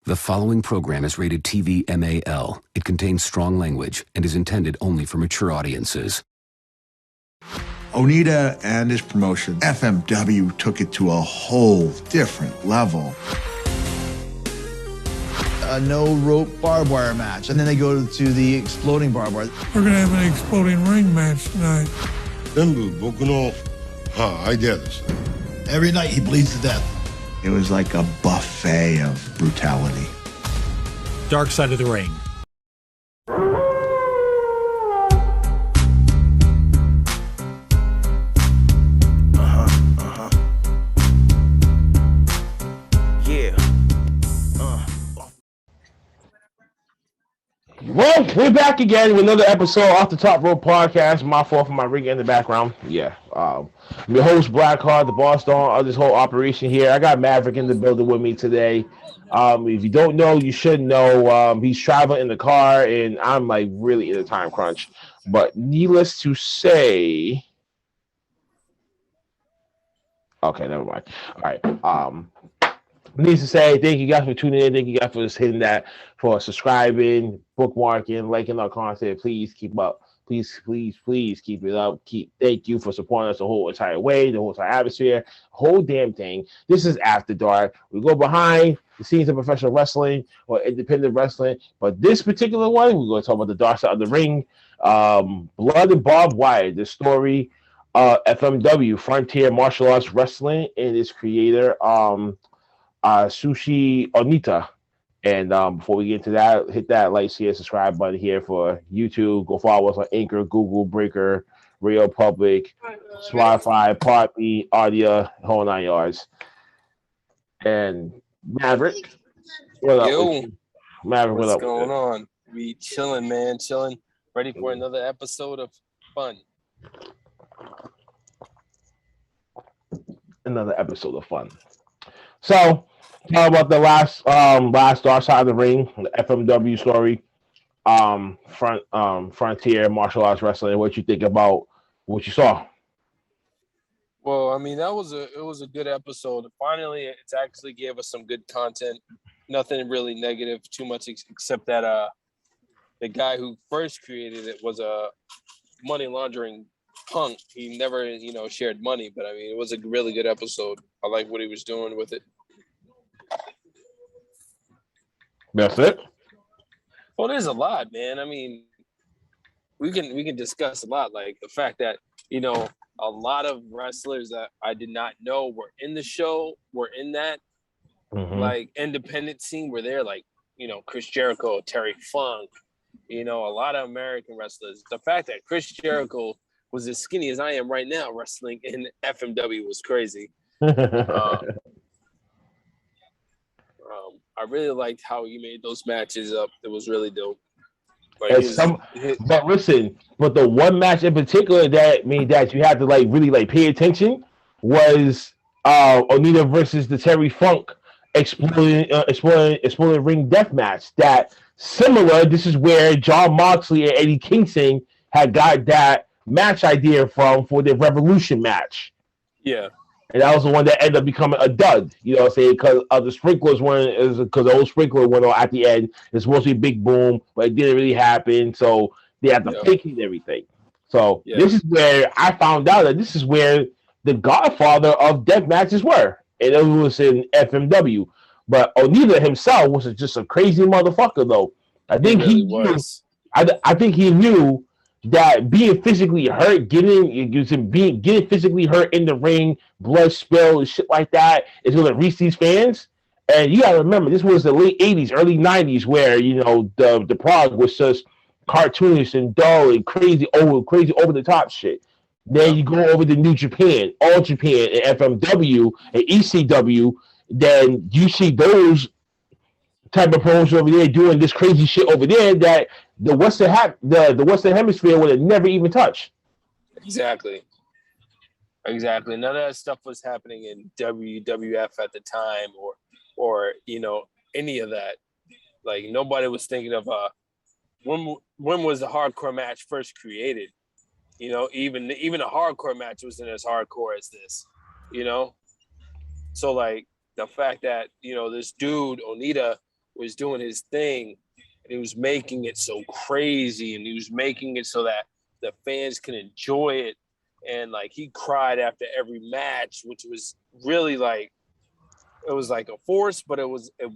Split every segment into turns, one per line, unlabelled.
The following program is rated TV MAL. It contains strong language and is intended only for mature audiences.
Onita and his promotion, FMW, took it to a whole different level.
A no-rope barbed wire match, and then they go to the exploding barbed wire.
We're going to have an exploding ring match tonight.
Every night he bleeds to death.
It was like a buffet of brutality.
Dark Side of the Ring.
Well, we're back again with another episode off the Top Rope Podcast. My fault for my ring in the background. Yeah. I'm your host, Blackheart, the boss dog of this whole operation here. I got Maverick in the building with me today. If you don't know, you should know. He's traveling in the car, and I'm like really in a time crunch. But needless to say, okay, never mind. All right. Needs to say, thank you guys for tuning in. Thank you guys for just hitting that, for subscribing, bookmarking, liking our content. Please keep up. Please keep it up. Thank you for supporting us the whole entire way, the whole entire atmosphere, whole damn thing. This is After Dark. We go behind the scenes of professional wrestling or independent wrestling, but this particular one, we're going to talk about the Dark Side of the Ring, Blood and Barbed Wire, the story, FMW, Frontier Martial Arts Wrestling, and its creator, Sushi Onita. And before we get into that, hit that like, share, subscribe button here for YouTube. Go follow us on Anchor, Google, Breaker, Radio Public, Spotify, Podbean, Audio, whole 9 yards. And Maverick, what up?
Yo,
Maverick,
what's going on? We chilling, man, chilling. Ready for another episode of fun.
Another episode of fun. So, talk about the last Dark Side of the Ring, the FMW story, Frontier Martial Arts Wrestling. What you think about what you saw?
Well, I mean, it was a good episode. Finally, it's actually gave us some good content. Nothing really negative too much, except that the guy who first created it was a money laundering punk. He never, shared money, but I mean, it was a really good episode. I like what he was doing with it.
That's it.
Well, there's a lot, man. I mean, we can discuss a lot, like the fact that a lot of wrestlers that I did not know were in the show, were in that like independent scene, were there, like Chris Jericho, Terry Funk, a lot of American wrestlers. The fact that Chris Jericho was as skinny as I am right now wrestling in FMW was crazy. I really liked how you made those matches up. It was really dope.
But listen, but the one match in particular that you had to really pay attention was Onita versus the Terry Funk exploding ring death match. That similar. This is where John Moxley and Eddie Kingston had got that match idea from for the Revolution match.
Yeah.
And that was the one that ended up becoming a dud, because the sprinklers because the old sprinkler went on at the end. It's supposed to be a big boom, but it didn't really happen. So they had to fake it and everything. So this is where I found out that this is where the godfather of death matches were. And it was in FMW. But Onita himself was just a crazy motherfucker, though. I think he was. I think he knew that being physically hurt, getting physically hurt in the ring, blood spill and shit like that is going to reach these fans. And you got to remember, this was the late 80s, early 90s, where the product was just cartoonish and dull and crazy over the top shit. Then you go over to New Japan, All Japan, and FMW and ECW. Then you see those type of promotions over there doing this crazy shit over there that the Western Hemisphere would have never even touched.
Exactly. None of that stuff was happening in WWF at the time, or any of that. Like nobody was thinking of when was the hardcore match first created? Even a hardcore match wasn't as hardcore as this. So like the fact that this dude Onita was doing his thing, and he was making it so crazy, and he was making it so that the fans can enjoy it. And like he cried after every match, which was really like, it was like a force, but it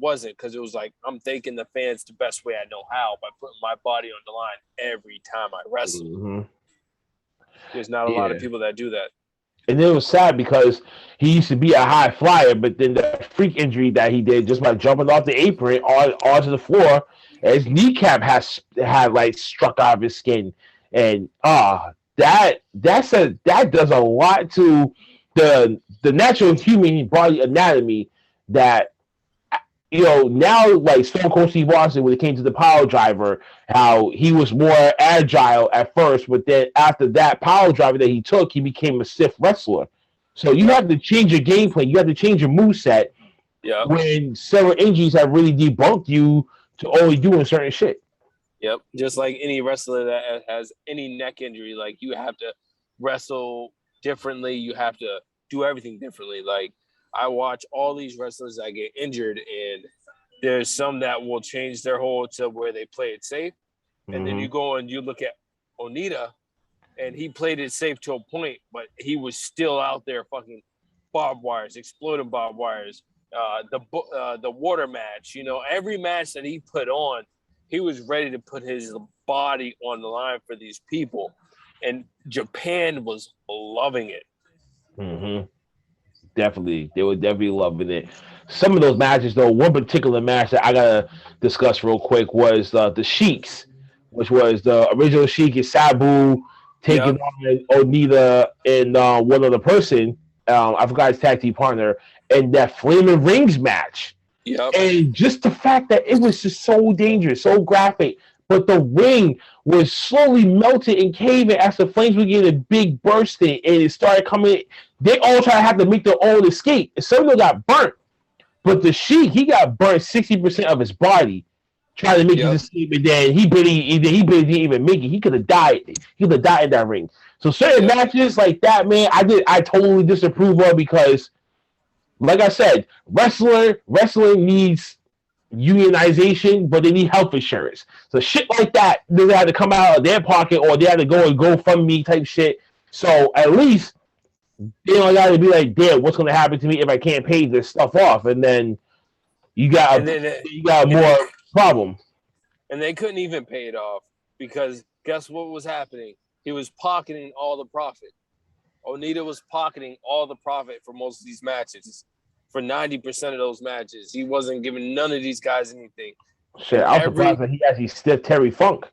wasn't, because it was like, I'm thanking the fans the best way I know how by putting my body on the line every time I wrestle.
Mm-hmm.
There's not a lot of people that do that.
And it was sad because he used to be a high flyer, but then the freak injury that he did just by jumping off the apron onto the floor, his kneecap had like struck out of his skin, and that does a lot to the natural human body anatomy. That, you know, now like Stone Cold Steve Austin, when it came to the power driver, how he was more agile at first, but then after that power driver that he took, he became a stiff wrestler. So you have to change your game plan. You have to change your moveset when several injuries have really debunked you to only doing certain shit.
Yep. Just like any wrestler that has any neck injury, like you have to wrestle differently. You have to do everything differently. Like I watch all these wrestlers that get injured, and there's some that will change their hold to where they play it safe. And then you go and you look at Onita, and he played it safe to a point, but he was still out there fucking barbed wires, exploding barbed wires, the water match, you know, every match that he put on, he was ready to put his body on the line for these people. And Japan was loving it.
Mm-hmm. Definitely. They were definitely loving it. Some of those matches, though, one particular match that I got to discuss real quick was the Sheiks, which was the original Sheik and Sabu taking on Onita and one other person. I forgot his tag team partner, and that Flaming Rings match.
Yep.
And just the fact that it was just so dangerous, so graphic, but the ring was slowly melting and caving as the flames were getting a big bursting, and it started coming. They all try to have to make their own escape. And some of them got burnt, but the Sheik, he got burnt 60% of his body trying to make his escape, and then he barely didn't even make it. He could have died. He could have died in that ring. So certain matches like that, man, I totally disapprove of, because, like I said, wrestling needs unionization, but they need health insurance. So shit like that, they had to come out of their pocket, or they had to go and GoFundMe type shit. So at least they don't got to be like, damn, what's going to happen to me if I can't pay this stuff off? And then you got more problem.
And they couldn't even pay it off, because guess what was happening? He was pocketing all the profit. Onita was pocketing all the profit for most of these matches. For 90% of those matches, he wasn't giving none of these guys anything.
Shit, I was surprised that he actually stiffed Terry Funk.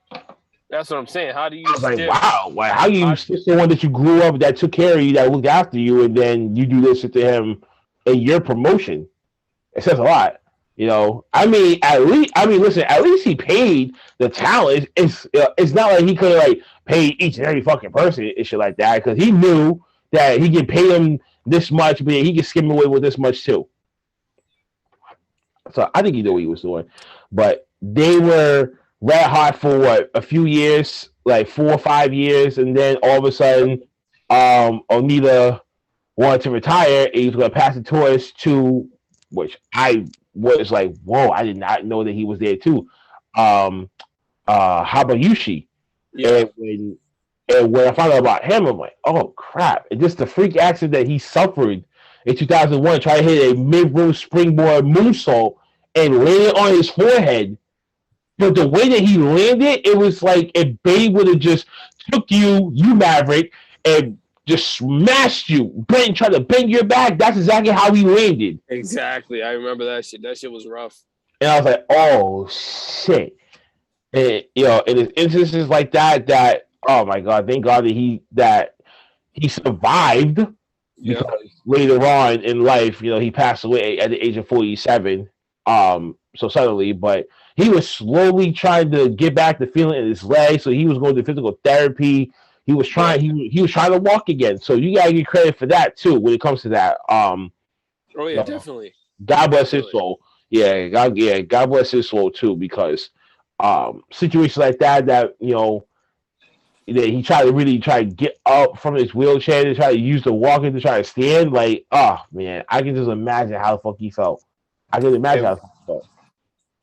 That's what I'm saying. How do you?
I was like, wow, how you stiff the one that you grew up, that took care of you, that looked after you, and then you do this to him in your promotion? It says a lot, you know. At least he paid the talent. It's not like he could have like paid each and every fucking person and shit like that, because he knew that he could pay them this much, but he could skim away with this much too. So I think he knew what he was doing. But they were red hot for a few years, like 4 or 5 years, and then all of a sudden, Onita wanted to retire. And he was going to pass the torch to, which I was like, whoa, I did not know that he was there too. Habayushi. Yeah. And when I found out about him, I'm like, oh, crap. And just the freak accident that he suffered in 2001, trying to hit a mid-room springboard moonsault and landed on his forehead. But the way that he landed, it was like if Babe would have just took you Maverick, and just smashed you, tried to bend your back. That's exactly how he landed.
Exactly. I remember that shit. That shit was rough.
And I was like, oh, shit. And, you know, and it's instances like that, oh my God, thank God that he survived, because later on in life, you know, he passed away at the age of 47, so suddenly, but he was slowly trying to get back the feeling in his leg, so he was going to physical therapy. He was trying to walk again. So you gotta get credit for that too when it comes to that.
Definitely.
God bless his soul. Yeah, God bless his soul too, because situations like that, you know, that he tried to get up from his wheelchair to try to use the walker to try to stand. Like, oh man, I can just imagine how the fuck he felt. I can imagine how the fuck he felt.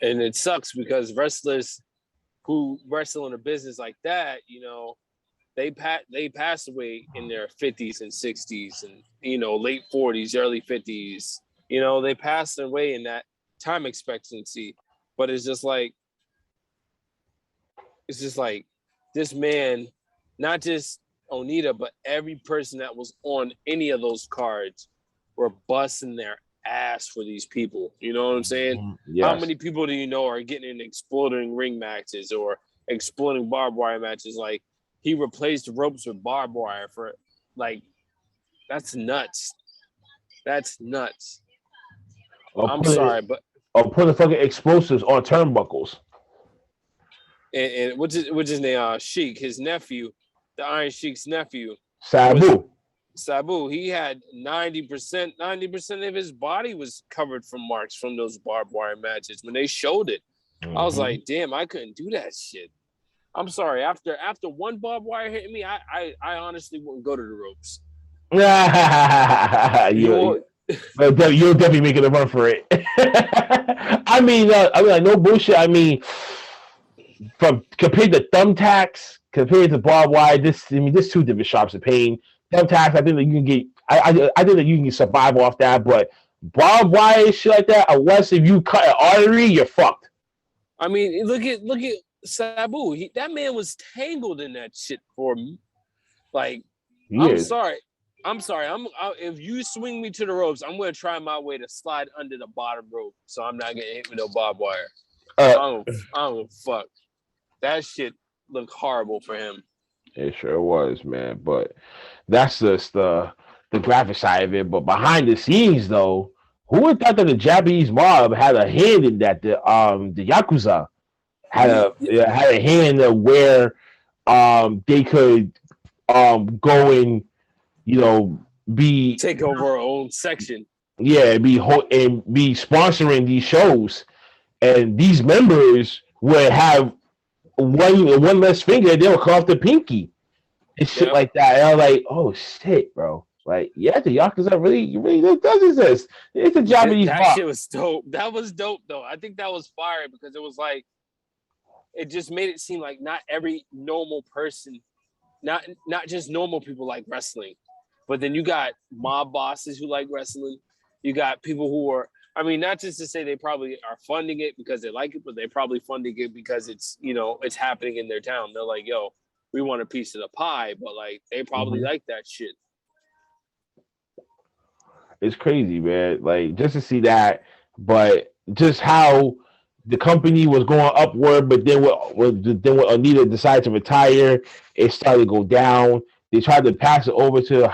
And it sucks because wrestlers who wrestle in a business like that, you know, they pass away in their 50s and 60s and, you know, late 40s, early 50s. You know, they passed away in that time expectancy. But it's just like this man, not just Onita, but every person that was on any of those cards were busting their ass for these people. You know what I'm saying?
Yes.
How many people do you know are getting in exploding ring matches or exploding barbed wire matches? Like, he replaced the ropes with barbed wire for, like, that's nuts. That's nuts. I'm sorry, but
or putting fucking explosives on turnbuckles.
And what's his name? Sheik, his nephew, the Iron Sheik's nephew, Sabu. He had 90% of his body was covered from marks from those barbed wire matches. When they showed it, I was like, damn, I couldn't do that shit. I'm sorry. After one barbed wire hit me, I honestly wouldn't go to the ropes.
You're definitely making a run for it. I mean, like, no bullshit. I mean, from compared to thumbtacks, compared to barbed wire, there's two different shops of pain. Thumbtacks, I think that you can get. I think that you can survive off that, but barbed wire shit like that, unless if you cut an artery, you're fucked.
I mean, look at Sabu. That man was tangled in that shit for me. Like, I'm sorry. If you swing me to the ropes, I'm gonna try my way to slide under the bottom rope, so I'm not getting hit with no barbed wire. I don't fuck. That shit looked horrible for him.
It sure was, man. But that's just the graphic side of it. But behind the scenes, though, who would thought that the Japanese mob had a hand in that? The Yakuza had a hand where they could go and, you know,
take over our own section.
Yeah, be sponsoring these shows, and these members would have one less finger, they would cut off the pinky and shit like that. And I was like, oh shit, bro. Like, yeah, the Yakuza really does exist. It's a Japanese mob.
That shit was dope. That was dope, though. I think that was fire because it was like, it just made it seem like not every normal person, not just normal people like wrestling, but then you got mob bosses who like wrestling. You got people who are, I mean, not just to say they probably are funding it because they like it, but they're probably funding it because it's, you know, it's happening in their town. They're like, yo, we want a piece of the pie, but like they probably like that shit.
It's crazy, man. Like, just to see that, but just how the company was going upward, but then when Onita decided to retire, it started to go down. They tried to pass it over to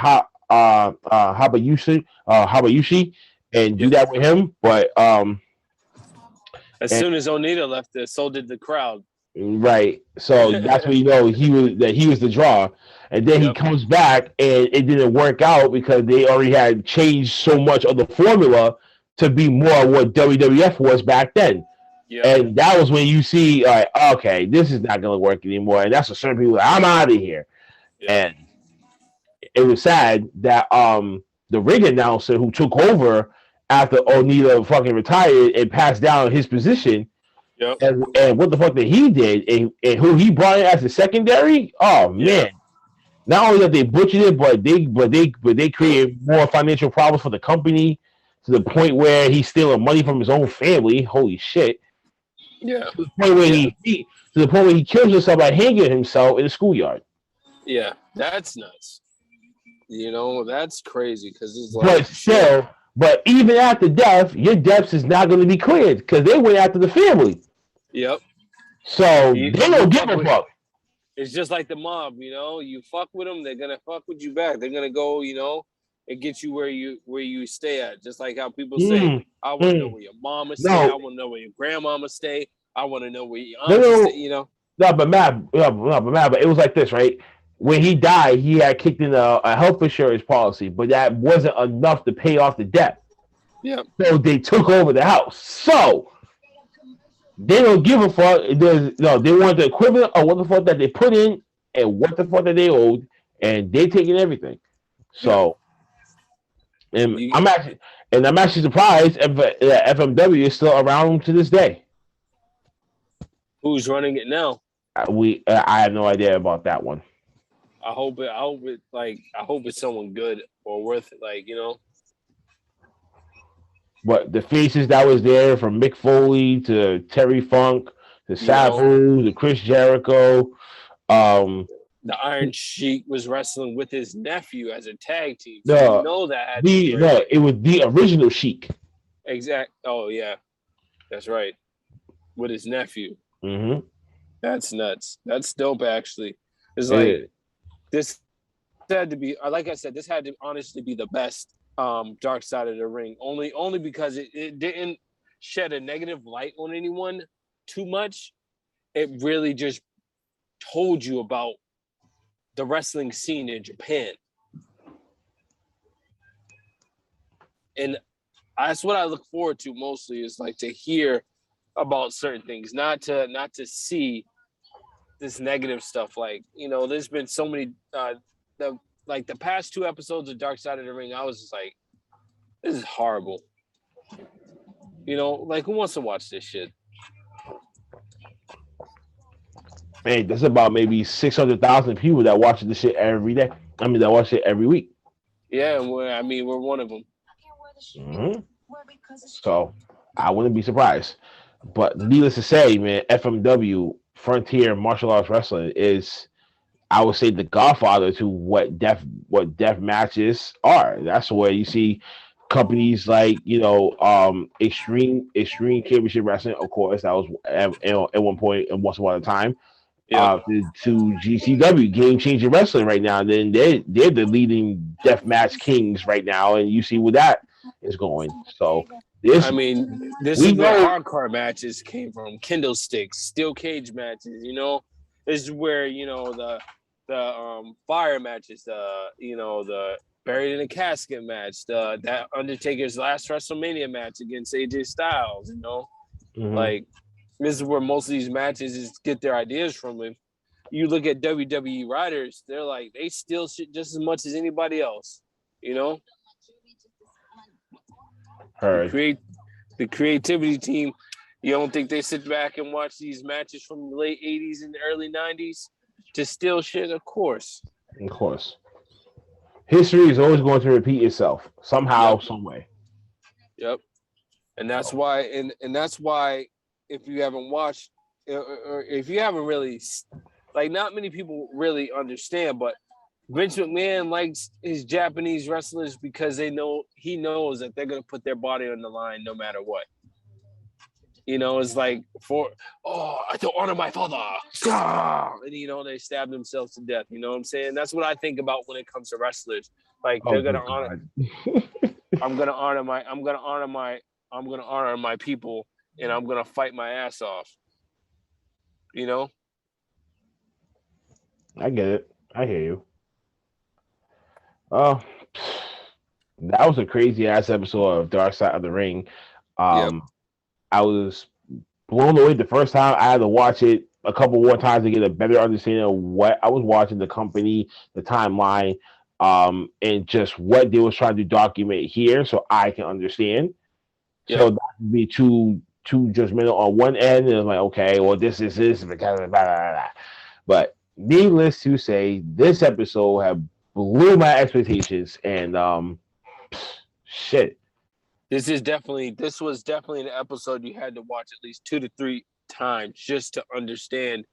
Habayushi, and do that with him, but
soon as Onita left, so did the crowd.
Right. So that's when you know he was the draw. And then he comes back and it didn't work out because they already had changed so much of the formula to be more what WWF was back then. Yep. And that was when you see, like, okay, this is not going to work anymore. And that's a certain people, like, I'm out of here. Yep. And it was sad that the ring announcer who took over after Onita fucking retired and passed down his position.
Yep.
And what the fuck that he did and who he brought in as a secondary? Oh man. Yep. Not only that they butchered it, but they created more financial problems for the company to the point where he's stealing money from his own family. Holy shit.
Yeah.
To the point where he kills himself by hanging himself in the schoolyard.
Yeah, that's nuts. You know, that's crazy because it's like,
but even after death, your debts is not going to be cleared because they went after the family.
Yep.
So they don't give a fuck.
It's just like the mob, you know. You fuck with them, they're gonna fuck with you back. They're gonna go, you know, and get you where you stay at. Just like how people say, I want to know where your mama stay. I want to know where your grandmama stay. I want to know where your aunt stay. You know.
But it was like this, right? When he died, he had kicked in a health insurance policy, but that wasn't enough to pay off the debt.
Yeah.
So they took over the house. So they don't give a fuck. They want the equivalent of what the fuck that they put in and what the fuck that they owed, and they taking everything. So, and I'm actually surprised if FMW is still around to this day.
Who's running it now?
I have no idea about that one.
I hope it's someone good or worth it. Like, you know.
But the faces that was there, from Mick Foley to Terry Funk to Sabu to Chris Jericho,
the Iron Sheik was wrestling with his nephew as a tag team. So
no,
you know that
it was the original Sheik.
Exact. Oh yeah, that's right. With his nephew.
Mm-hmm.
That's nuts. That's dope. Actually, it's like this had to be. Like I said, this had to honestly be the best Dark Side of the Ring. Only because it didn't shed a negative light on anyone too much. It really just told you about the wrestling scene in Japan. And that's what I look forward to mostly, is like to hear about certain things, not to see this negative stuff. Like, you know, there's been so many the past 2 episodes of Dark Side of the Ring, I was just like, this is horrible. You know, like, who wants to watch this shit?
Man, that's about maybe 600,000 people that watch this shit every day. I mean, that watch it every week.
Yeah, we're one of them.
Mm-hmm. So I wouldn't be surprised. But needless to say, man, FMW, Frontier Martial Arts Wrestling, is, I would say, the godfather to what death matches are. That's where you see companies like, you know, Extreme Championship Wrestling, of course, that was at one point and once upon a time. To GCW, Game Changer Wrestling right now. And then they're the leading death match kings right now, and you see where that is going. So this is
where hardcore matches came from. Kindle sticks, steel cage matches. You know, this is where, you know, the fire matches, the buried in a casket match, that Undertaker's last WrestleMania match against AJ Styles. You know, like, this is where most of these matches get their ideas from. If you look at WWE writers, they're like, they steal shit just as much as anybody else. You know, the creativity team. You don't think they sit back and watch these matches from the late 80s and the early 90s to steal shit? Of course.
Of course. History is always going to repeat itself somehow, some way.
Yep. And that's why, and that's why, if you haven't watched, or if you haven't really, like, not many people really understand, but Vince McMahon likes his Japanese wrestlers because he knows that they're going to put their body on the line no matter what. You know, it's like, I don't honor my father. And, you know, they stab themselves to death. You know what I'm saying? That's what I think about when it comes to wrestlers. Like, they're going to honor. I'm going to honor my people, and I'm going to fight my ass off. You know?
I get it. I hear you. That was a crazy ass episode of Dark Side of the Ring. I was blown away the first time. I had to watch it a couple more times to get a better understanding of what I was watching, the company, the timeline, and just what they was trying to document here, so I can understand. So that would be too judgmental on one end, and I'm like, okay, well, this is this, because blah, blah, blah. But needless to say, this episode had blew my expectations, and shit.
This was definitely an episode you had to watch at least 2 to 3 times just to understand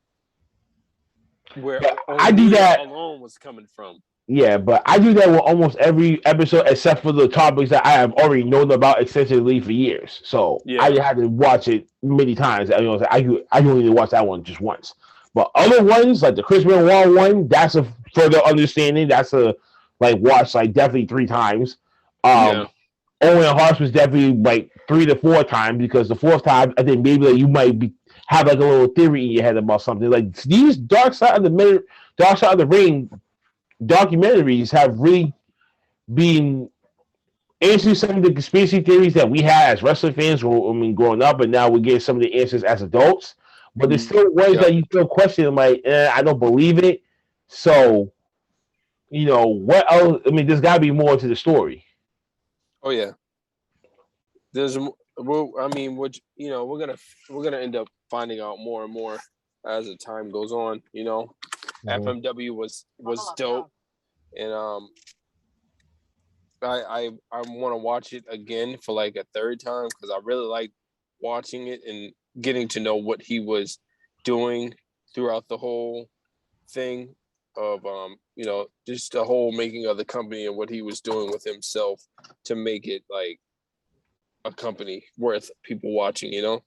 where
I do that
alone was coming from.
Yeah, but I do that with almost every episode except for the topics that I have already known about extensively for years. So I had to watch it many times. I only watch that one just once. But other ones, like the Chris Benoit one, that's a further understanding. That's a watch definitely 3 times. Owen Hart was definitely 3 to 4 times, because the 4th time I think maybe you might have a little theory in your head about something. Like these Dark Side of the Ring documentaries have really been answering some of the conspiracy theories that we had as wrestling fans growing up, and now we get some of the answers as adults. But there's still ways that you still question, I don't believe it. So, what else? There's got to be more to the story.
Oh yeah, Well, I mean, we're gonna end up finding out more and more as the time goes on. FMW was dope, and I want to watch it again for like a third time because I really like watching it and getting to know what he was doing throughout the whole thing of just the whole making of the company and what he was doing with himself to make it like a company worth people watching.
Yep.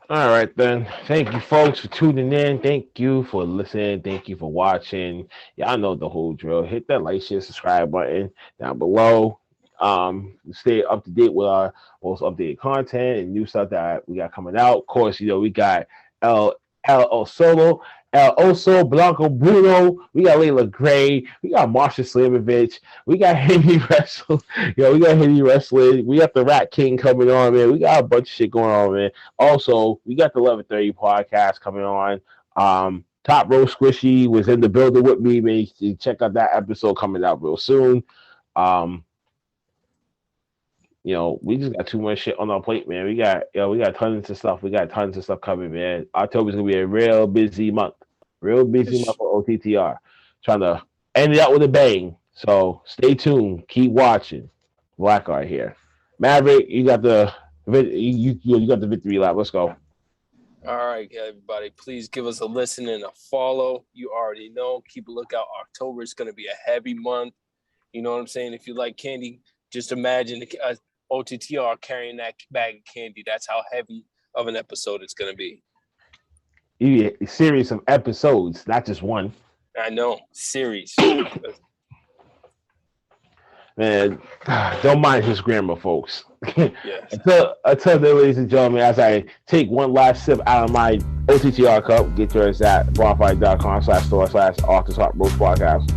All right, then. Thank you, folks, for tuning in. Thank you for listening. Thank you for watching. Y'all know the whole drill. Hit that like, share, subscribe button down below. Stay up to date with our most updated content and new stuff that we got coming out. Of course, we got El Solo, El Oso, Blanco Bruno. We got Layla Gray. We got Marsha Slamovich. We got Henry Wrestle. We got Henry Wrestling. We got the Rat King coming on, man. We got a bunch of shit going on, man. Also, we got the 11:30 podcast coming on. Top Row Squishy was in the building with me, man. You check out that episode coming out real soon. We just got too much shit on our plate, man. We got tons of stuff. We got tons of stuff coming, man. October's gonna be a real busy month for OTTR. Trying to end it out with a bang. So stay tuned. Keep watching. Blackguard here. Maverick, you got the victory lap. Let's go.
All right, everybody. Please give us a listen and a follow. You already know. Keep a lookout. October is gonna be a heavy month. You know what I'm saying? If you like candy, just imagine OTTR carrying that bag of candy. That's how heavy of an episode it's going to be.
A series of episodes, not just one.
I know. Series.
Man, don't mind his grammar, folks.
Yes.
Until then, ladies and gentlemen, as I take one last sip out of my OTTR cup, get yours at bonfire.com/store/AfterDark Roast Podcast.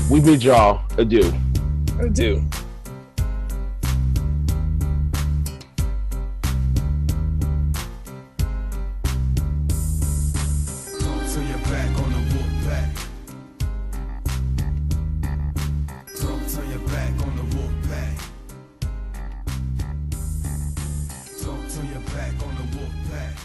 We bid y'all adieu.
Adieu.
Turn your back on the wolf pack.